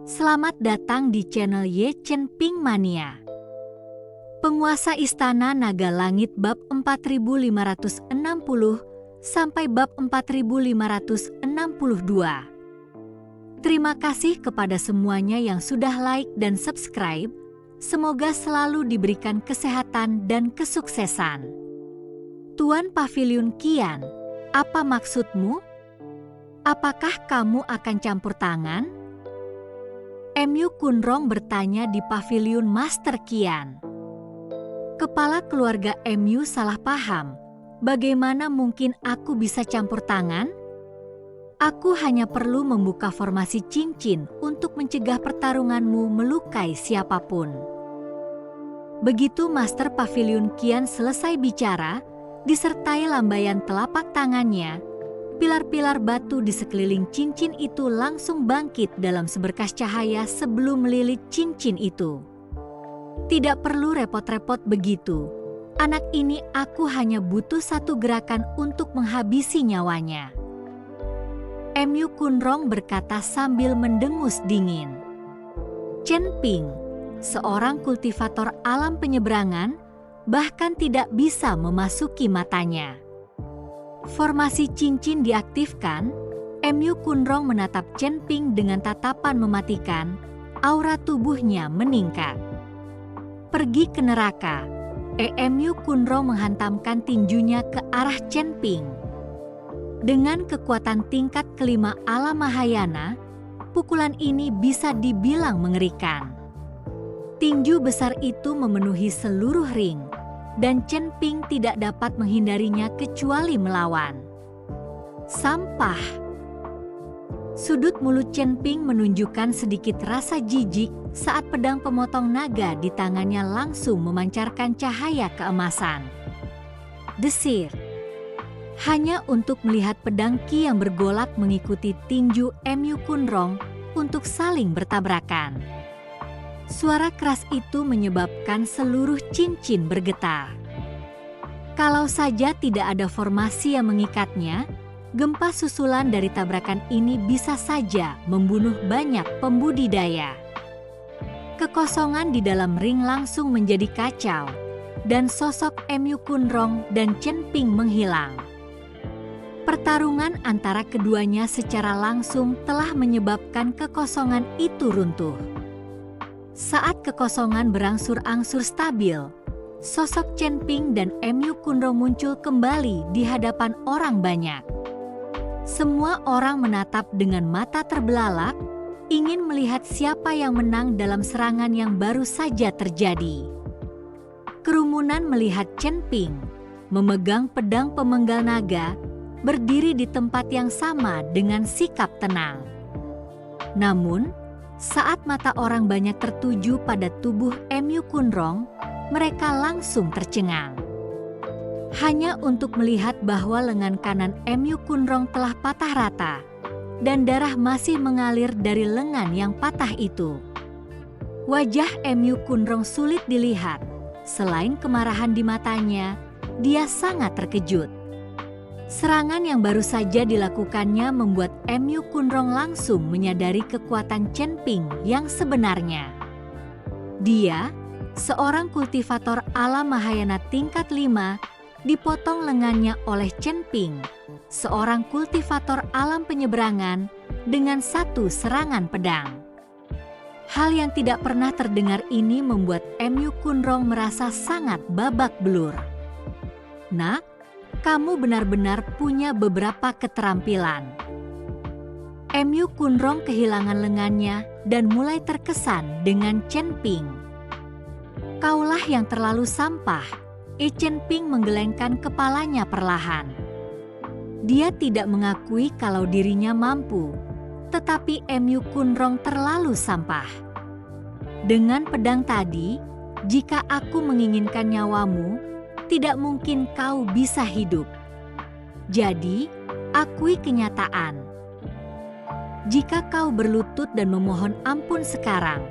Selamat datang di channel Ye Chen Ping Mania. Penguasa Istana Naga Langit bab 4560 sampai bab 4562. Terima kasih kepada semuanya yang sudah like dan subscribe. Semoga selalu diberikan kesehatan dan kesuksesan. Tuan Pavilion Qian, apa maksudmu? Apakah kamu akan campur tangan? Mu Kunrong bertanya di Pavilion Master Qian. Kepala keluarga Mu salah paham. Bagaimana mungkin aku bisa campur tangan? Aku hanya perlu membuka formasi cincin untuk mencegah pertarunganmu melukai siapapun. Begitu Master Pavilion Qian selesai bicara, disertai lambaian telapak tangannya, pilar-pilar batu di sekeliling cincin itu langsung bangkit dalam seberkas cahaya sebelum melilit cincin itu. Tidak perlu repot-repot begitu. Anak ini aku hanya butuh satu gerakan untuk menghabisi nyawanya. Mu Kunrong berkata sambil mendengus dingin. Chen Ping, seorang kultivator alam penyeberangan, bahkan tidak bisa memasuki matanya. Formasi cincin diaktifkan. Mu Kunrong menatap Chen Ping dengan tatapan mematikan. Aura tubuhnya meningkat. Pergi ke neraka. Mu Kunrong menghantamkan tinjunya ke arah Chen Ping. Dengan kekuatan tingkat kelima alam Mahayana, pukulan ini bisa dibilang mengerikan. Tinju besar itu memenuhi seluruh ring, dan Chen Ping tidak dapat menghindarinya kecuali melawan. Sampah. Sudut mulut Chen Ping menunjukkan sedikit rasa jijik saat pedang pemotong naga di tangannya langsung memancarkan cahaya keemasan. Desir. Hanya untuk melihat pedang Qi yang bergolak mengikuti tinju Mu Kunrong untuk saling bertabrakan. Suara keras itu menyebabkan seluruh cincin bergetar. Kalau saja tidak ada formasi yang mengikatnya, gempa susulan dari tabrakan ini bisa saja membunuh banyak pembudidaya. Kekosongan di dalam ring langsung menjadi kacau, dan sosok Mu Kunrong dan Chen Ping menghilang. Pertarungan antara keduanya secara langsung telah menyebabkan kekosongan itu runtuh. Saat kekosongan berangsur-angsur stabil, sosok Chen Ping dan Mu Kunrong muncul kembali di hadapan orang banyak. Semua orang menatap dengan mata terbelalak, ingin melihat siapa yang menang dalam serangan yang baru saja terjadi. Kerumunan melihat Chen Ping memegang pedang pemenggal naga, berdiri di tempat yang sama dengan sikap tenang. Namun, saat mata orang banyak tertuju pada tubuh Mu Kunrong, mereka langsung tercengang. Hanya untuk melihat bahwa lengan kanan Mu Kunrong telah patah rata, dan darah masih mengalir dari lengan yang patah itu. Wajah Mu Kunrong sulit dilihat. Selain kemarahan di matanya, dia sangat terkejut. Serangan yang baru saja dilakukannya membuat Mu Kunrong langsung menyadari kekuatan Chen Ping yang sebenarnya. Dia, seorang kultivator alam Mahayana tingkat 5, dipotong lengannya oleh Chen Ping, seorang kultivator alam penyeberangan, dengan satu serangan pedang. Hal yang tidak pernah terdengar ini membuat Mu Kunrong merasa sangat babak belur. Nak, kamu benar-benar punya beberapa keterampilan. Mu Kunrong kehilangan lengannya dan mulai terkesan dengan Chen Ping. Kaulah yang terlalu sampah. Chen Ping menggelengkan kepalanya perlahan. Dia tidak mengakui kalau dirinya mampu, tetapi Mu Kunrong terlalu sampah. Dengan pedang tadi, jika aku menginginkan nyawamu, tidak mungkin kau bisa hidup. Jadi, akui kenyataan. Jika kau berlutut dan memohon ampun sekarang,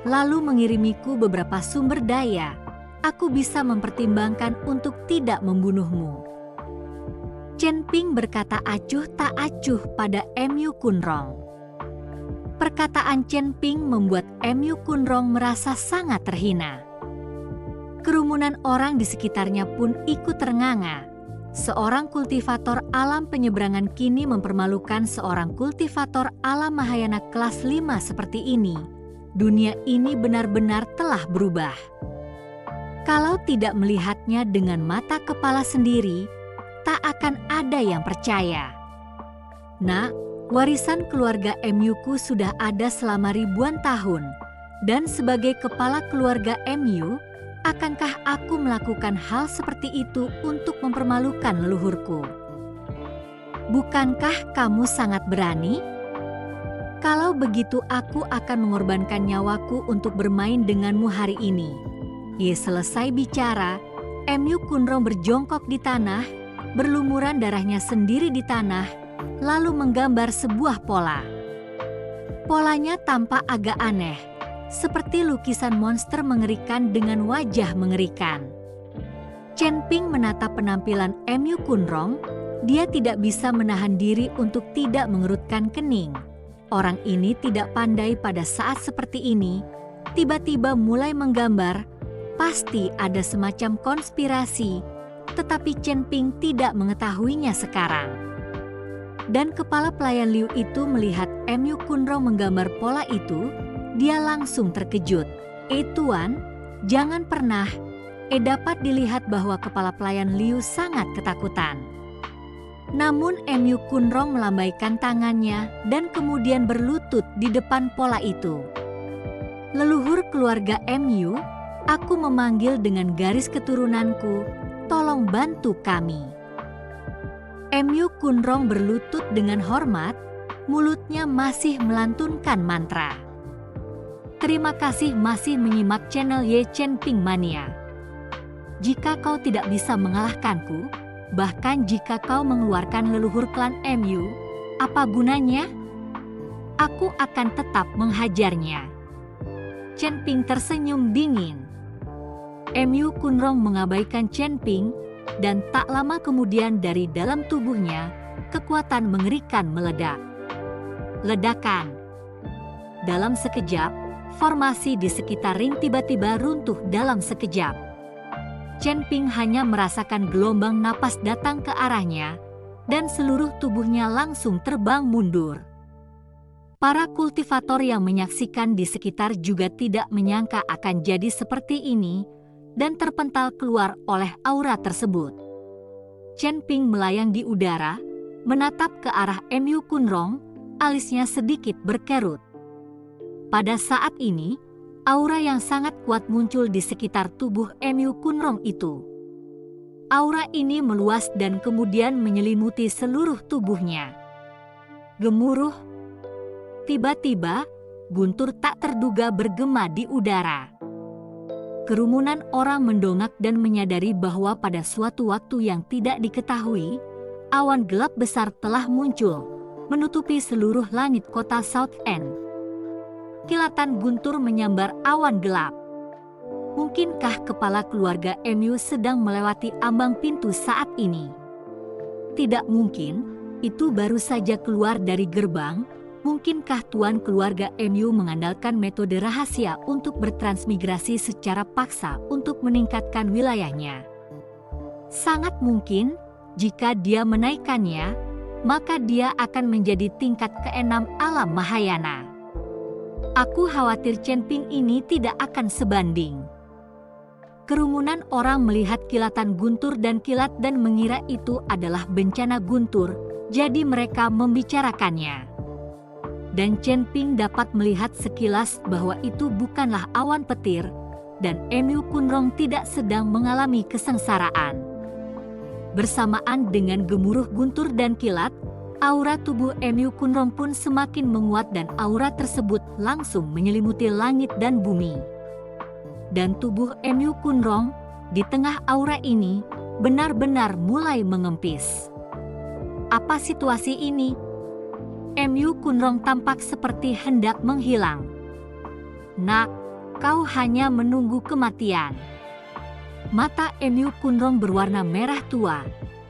lalu mengirimiku beberapa sumber daya, aku bisa mempertimbangkan untuk tidak membunuhmu. Chen Ping berkata acuh tak acuh pada Mu Kunrong. Perkataan Chen Ping membuat MU Kunrong merasa sangat terhina. Kerumunan orang di sekitarnya pun ikut ternganga. Seorang kultivator alam penyeberangan kini mempermalukan seorang kultivator alam Mahayana kelas 5 seperti ini. Dunia ini benar-benar telah berubah. Kalau tidak melihatnya dengan mata kepala sendiri, tak akan ada yang percaya. Nak, warisan keluarga MU-ku sudah ada selama ribuan tahun, dan sebagai kepala keluarga MU, akankah aku melakukan hal seperti itu untuk mempermalukan leluhurku? Bukankah kamu sangat berani? Kalau begitu aku akan mengorbankan nyawaku untuk bermain denganmu hari ini. Ia selesai bicara, MU Kunrong berjongkok di tanah, berlumuran darahnya sendiri di tanah, lalu menggambar sebuah pola. Polanya tampak agak aneh, seperti lukisan monster mengerikan dengan wajah mengerikan. Chen Ping menatap penampilan MU Kunrong, dia tidak bisa menahan diri untuk tidak mengerutkan kening. Orang ini tidak pandai pada saat seperti ini, tiba-tiba mulai menggambar. Pasti ada semacam konspirasi, tetapi Chen Ping tidak mengetahuinya sekarang. Dan kepala pelayan Liu itu melihat MU Kunrong menggambar pola itu, dia langsung terkejut. Tuan, jangan pernah. Dapat dilihat bahwa kepala pelayan Liu sangat ketakutan. Namun MU Kunrong melambaikan tangannya dan kemudian berlutut di depan pola itu. Leluhur keluarga MU, aku memanggil dengan garis keturunanku, tolong bantu kami. MU Kunrong berlutut dengan hormat, mulutnya masih melantunkan mantra. Terima kasih masih menyimak channel Ye Chen Ping Mania. Jika kau tidak bisa mengalahkanku, bahkan jika kau mengeluarkan leluhur klan MU, apa gunanya? Aku akan tetap menghajarnya. Chen Ping tersenyum dingin. MU Kunrong mengabaikan Chen Ping, dan tak lama kemudian dari dalam tubuhnya, kekuatan mengerikan meledak. Ledakan. Dalam sekejap, formasi di sekitar ring tiba-tiba runtuh dalam sekejap. Chen Ping hanya merasakan gelombang napas datang ke arahnya, dan seluruh tubuhnya langsung terbang mundur. Para kultivator yang menyaksikan di sekitar juga tidak menyangka akan jadi seperti ini, dan terpental keluar oleh aura tersebut. Chen Ping melayang di udara, menatap ke arah MU Kunrong, alisnya sedikit berkerut. Pada saat ini, aura yang sangat kuat muncul di sekitar tubuh MU Kunrong itu. Aura ini meluas dan kemudian menyelimuti seluruh tubuhnya. Gemuruh. Tiba-tiba, guntur tak terduga bergema di udara. Kerumunan orang mendongak dan menyadari bahwa pada suatu waktu yang tidak diketahui, awan gelap besar telah muncul, menutupi seluruh langit kota South End. Kilatan guntur menyambar awan gelap. Mungkinkah kepala keluarga MU sedang melewati ambang pintu saat ini? Tidak mungkin, itu baru saja keluar dari gerbang. Mungkinkah tuan keluarga MU mengandalkan metode rahasia untuk bertransmigrasi secara paksa untuk meningkatkan wilayahnya? Sangat mungkin, jika dia menaikkannya, maka dia akan menjadi tingkat ke-6 alam Mahayana. Aku khawatir Chen Ping ini tidak akan sebanding. Kerumunan orang melihat kilatan guntur dan kilat dan mengira itu adalah bencana guntur, jadi mereka membicarakannya. Dan Chen Ping dapat melihat sekilas bahwa itu bukanlah awan petir, dan MU Kunrong tidak sedang mengalami kesengsaraan. Bersamaan dengan gemuruh guntur dan kilat, aura tubuh MU Kunrong pun semakin menguat dan aura tersebut langsung menyelimuti langit dan bumi. Dan tubuh MU Kunrong, di tengah aura ini, benar-benar mulai mengempis. Apa situasi ini? MU Kunrong tampak seperti hendak menghilang. Nak, kau hanya menunggu kematian. Mata MU Kunrong berwarna merah tua,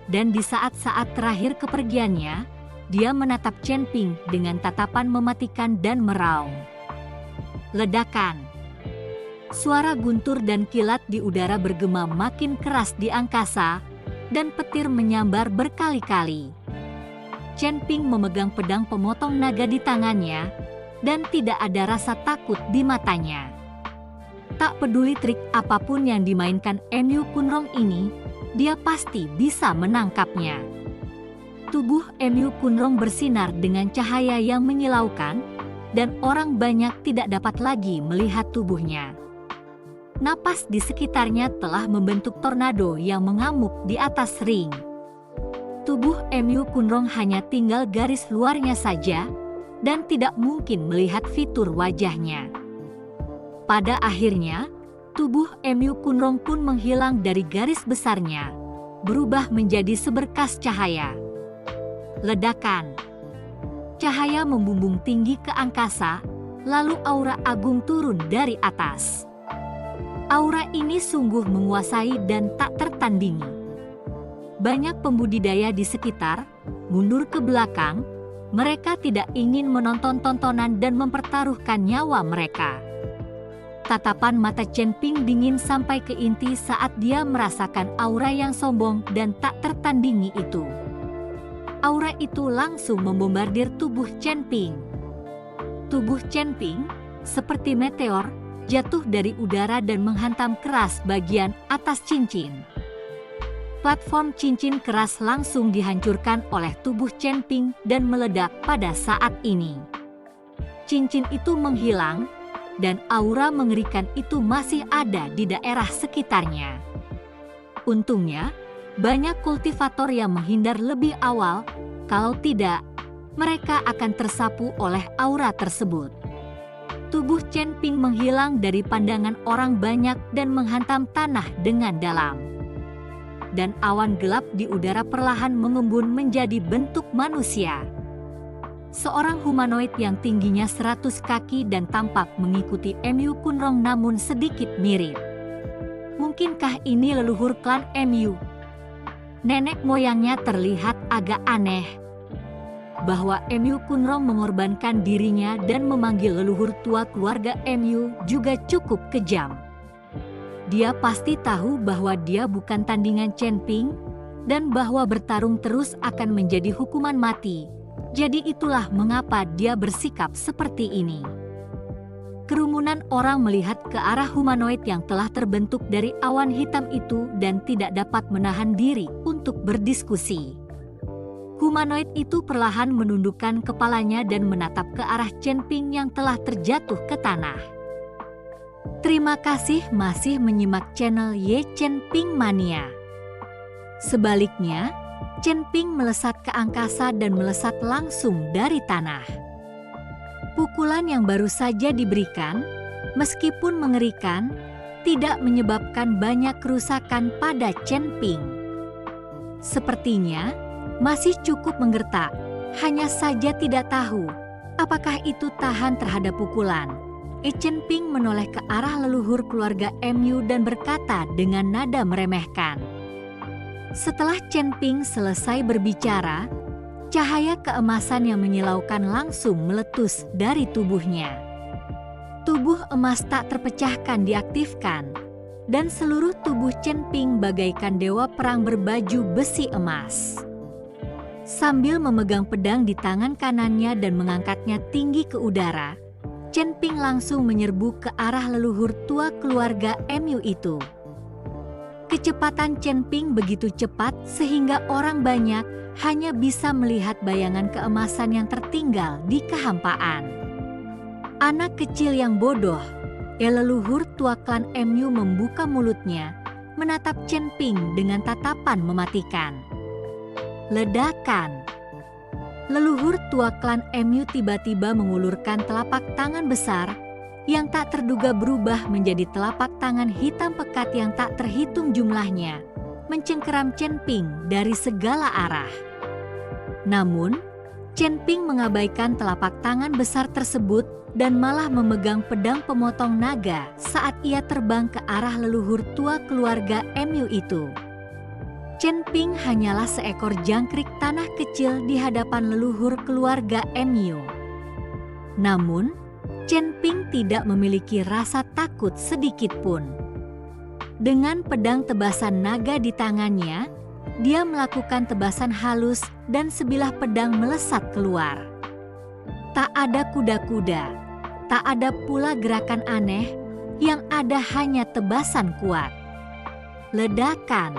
dan di saat-saat terakhir kepergiannya, Dia menatap Chen Ping dengan tatapan mematikan dan meraung. Ledakan. Suara guntur dan kilat di udara bergema makin keras di angkasa, dan petir menyambar berkali-kali. Chen Ping memegang pedang pemotong naga di tangannya, dan tidak ada rasa takut di matanya. Tak peduli trik apapun yang dimainkan Mu Kunrong ini, dia pasti bisa menangkapnya. Tubuh Mu Kunrong bersinar dengan cahaya yang menyilaukan, dan orang banyak tidak dapat lagi melihat tubuhnya. Napas di sekitarnya telah membentuk tornado yang mengamuk di atas ring. Tubuh Mu Kunrong hanya tinggal garis luarnya saja, dan tidak mungkin melihat fitur wajahnya. Pada akhirnya, tubuh Mu Kunrong pun menghilang dari garis besarnya, berubah menjadi seberkas cahaya. Ledakan. Cahaya membumbung tinggi ke angkasa, lalu aura agung turun dari atas. Aura ini sungguh menguasai dan tak tertandingi. Banyak pembudidaya di sekitar mundur ke belakang. Mereka tidak ingin menonton tontonan dan mempertaruhkan nyawa mereka. Tatapan mata Chen Ping dingin sampai ke inti saat dia merasakan aura yang sombong dan tak tertandingi itu. Aura itu langsung membombardir tubuh Chen Ping. Tubuh Chen Ping, seperti meteor, jatuh dari udara dan menghantam keras bagian atas cincin. Platform cincin keras langsung dihancurkan oleh tubuh Chen Ping dan meledak pada saat ini. Cincin itu menghilang, dan aura mengerikan itu masih ada di daerah sekitarnya. Untungnya, banyak kultivator yang menghindar lebih awal, kalau tidak, mereka akan tersapu oleh aura tersebut. Tubuh Chen Ping menghilang dari pandangan orang banyak dan menghantam tanah dengan dalam. Dan awan gelap di udara perlahan mengembun menjadi bentuk manusia. Seorang humanoid yang tingginya 100 kaki dan tampak mengikuti Mu Kunrong namun sedikit mirip. Mungkinkah ini leluhur klan Mu? Nenek moyangnya terlihat agak aneh. Bahwa Mu Kunrong mengorbankan dirinya dan memanggil leluhur tua keluarga Mu juga cukup kejam. Dia pasti tahu bahwa dia bukan tandingan Chen Ping, dan bahwa bertarung terus akan menjadi hukuman mati. Jadi itulah mengapa dia bersikap seperti ini. Kerumunan orang melihat ke arah humanoid yang telah terbentuk dari awan hitam itu dan tidak dapat menahan diri untuk berdiskusi. Humanoid itu perlahan menundukkan kepalanya dan menatap ke arah Chen Ping yang telah terjatuh ke tanah. Terima kasih masih menyimak channel Ye Chen Ping Mania. Sebaliknya, Chen Ping melesat ke angkasa dan melesat langsung dari tanah. Pukulan yang baru saja diberikan, meskipun mengerikan, tidak menyebabkan banyak kerusakan pada Chen Ping. Sepertinya masih cukup menggertak, hanya saja tidak tahu apakah itu tahan terhadap pukulan. Chen Ping menoleh ke arah leluhur keluarga Mu dan berkata dengan nada meremehkan. Setelah Chen Ping selesai berbicara, cahaya keemasan yang menyilaukan langsung meletus dari tubuhnya. Tubuh emas tak terpecahkan diaktifkan, dan seluruh tubuh Chen Ping bagaikan dewa perang berbaju besi emas. Sambil memegang pedang di tangan kanannya dan mengangkatnya tinggi ke udara, Chen Ping langsung menyerbu ke arah leluhur tua keluarga Mu itu. Kecepatan Chen Ping begitu cepat sehingga orang banyak hanya bisa melihat bayangan keemasan yang tertinggal di kehampaan. Anak kecil yang bodoh, leluhur tua klan Mu membuka mulutnya, menatap Chen Ping dengan tatapan mematikan. Ledakan. Leluhur tua klan Mu tiba-tiba mengulurkan telapak tangan besar yang tak terduga berubah menjadi telapak tangan hitam pekat yang tak terhitung jumlahnya, mencengkeram Chen Ping dari segala arah. Namun, Chen Ping mengabaikan telapak tangan besar tersebut dan malah memegang pedang pemotong naga saat ia terbang ke arah leluhur tua keluarga Mu itu. Chen Ping hanyalah seekor jangkrik tanah kecil di hadapan leluhur keluarga MU. Namun, Chen Ping tidak memiliki rasa takut sedikit pun. Dengan pedang tebasan naga di tangannya, dia melakukan tebasan halus dan sebilah pedang melesat keluar. Tak ada kuda-kuda, tak ada pula gerakan aneh, yang ada hanya tebasan kuat. Ledakan.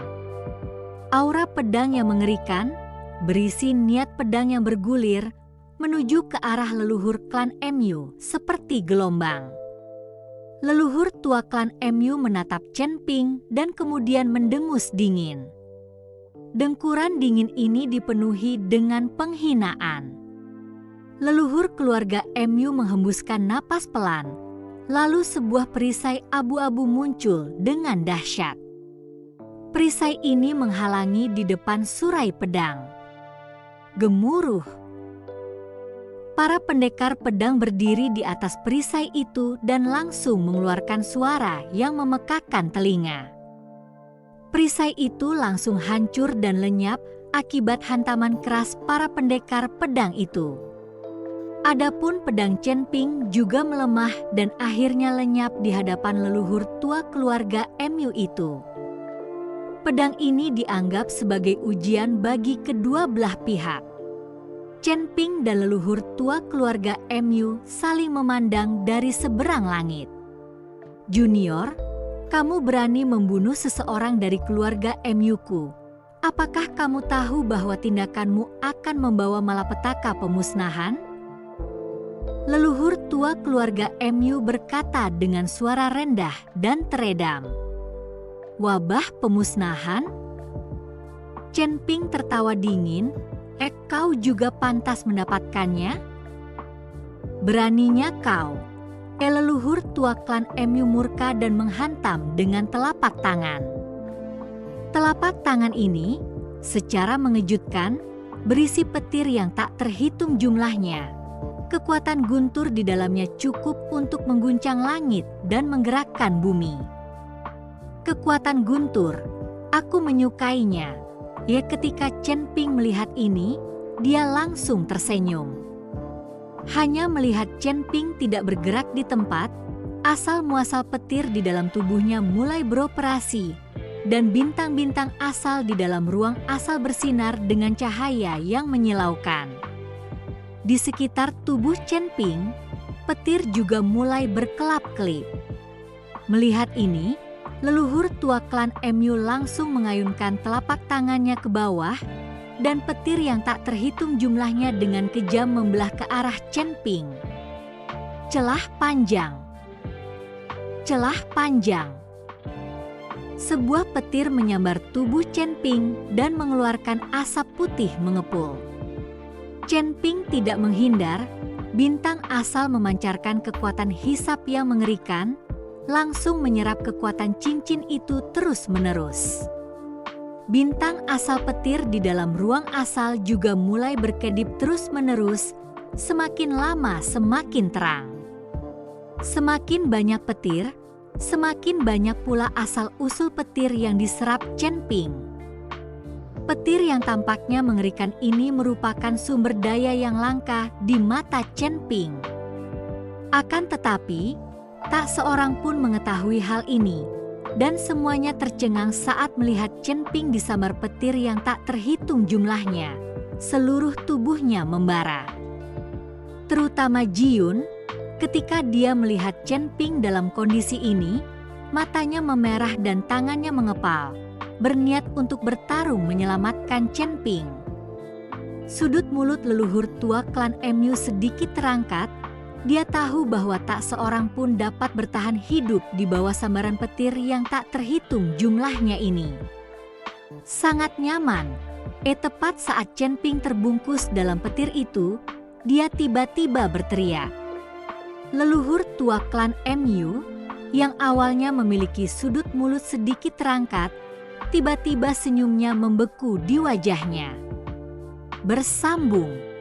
Aura pedang yang mengerikan, berisi niat pedang yang bergulir, menuju ke arah leluhur klan MU seperti gelombang. Leluhur tua klan MU menatap Chen Ping dan kemudian mendengus dingin. Dengkuran dingin ini dipenuhi dengan penghinaan. Leluhur keluarga MU menghembuskan napas pelan, lalu sebuah perisai abu-abu muncul dengan dahsyat. Perisai ini menghalangi di depan surai pedang. Gemuruh. Para pendekar pedang berdiri di atas perisai itu dan langsung mengeluarkan suara yang memekakkan telinga. Perisai itu langsung hancur dan lenyap akibat hantaman keras para pendekar pedang itu. Adapun pedang Chen Ping juga melemah dan akhirnya lenyap di hadapan leluhur tua keluarga MU itu. Pedang ini dianggap sebagai ujian bagi kedua belah pihak. Chen Ping dan leluhur tua keluarga MU saling memandang dari seberang langit. "Junior, kamu berani membunuh seseorang dari keluarga MU-ku. Apakah kamu tahu bahwa tindakanmu akan membawa malapetaka pemusnahan?" Leluhur tua keluarga MU berkata dengan suara rendah dan teredam. "Wabah pemusnahan?" Chen Ping tertawa dingin. Kau juga pantas mendapatkannya?" "Beraninya kau." Leluhur tua klan MU murka dan menghantam dengan telapak tangan. Telapak tangan ini, secara mengejutkan, berisi petir yang tak terhitung jumlahnya. Kekuatan guntur di dalamnya cukup untuk mengguncang langit dan menggerakkan bumi. Kekuatan guntur, aku menyukainya. Ya, ketika Chen Ping melihat ini, dia langsung tersenyum. Hanya melihat Chen Ping tidak bergerak di tempat, asal muasal petir di dalam tubuhnya mulai beroperasi, dan bintang-bintang asal di dalam ruang asal bersinar dengan cahaya yang menyilaukan. Di sekitar tubuh Chen Ping, petir juga mulai berkelap-kelip. Melihat ini, leluhur tua klan MU langsung mengayunkan telapak tangannya ke bawah dan petir yang tak terhitung jumlahnya dengan kejam membelah ke arah Chen Ping. Celah panjang. Celah panjang. Sebuah petir menyambar tubuh Chen Ping dan mengeluarkan asap putih mengepul. Chen Ping tidak menghindar, bintang asal memancarkan kekuatan hisap yang mengerikan, langsung menyerap kekuatan cincin itu terus-menerus. Bintang asal petir di dalam ruang asal juga mulai berkedip terus-menerus, semakin lama semakin terang. Semakin banyak petir, semakin banyak pula asal-usul petir yang diserap Chen Ping. Petir yang tampaknya mengerikan ini merupakan sumber daya yang langka di mata Chen Ping. Akan tetapi, tak seorang pun mengetahui hal ini, dan semuanya tercengang saat melihat Chen Ping disambar petir yang tak terhitung jumlahnya. Seluruh tubuhnya membara. Terutama Jiyun, ketika dia melihat Chen Ping dalam kondisi ini, matanya memerah dan tangannya mengepal, berniat untuk bertarung menyelamatkan Chen Ping. Sudut mulut leluhur tua klan MU sedikit terangkat. Dia tahu bahwa tak seorang pun dapat bertahan hidup di bawah sambaran petir yang tak terhitung jumlahnya ini. Sangat nyaman. Tepat saat Chen Ping terbungkus dalam petir itu, dia tiba-tiba berteriak. Leluhur tua klan MU, yang awalnya memiliki sudut mulut sedikit terangkat, tiba-tiba senyumnya membeku di wajahnya. Bersambung.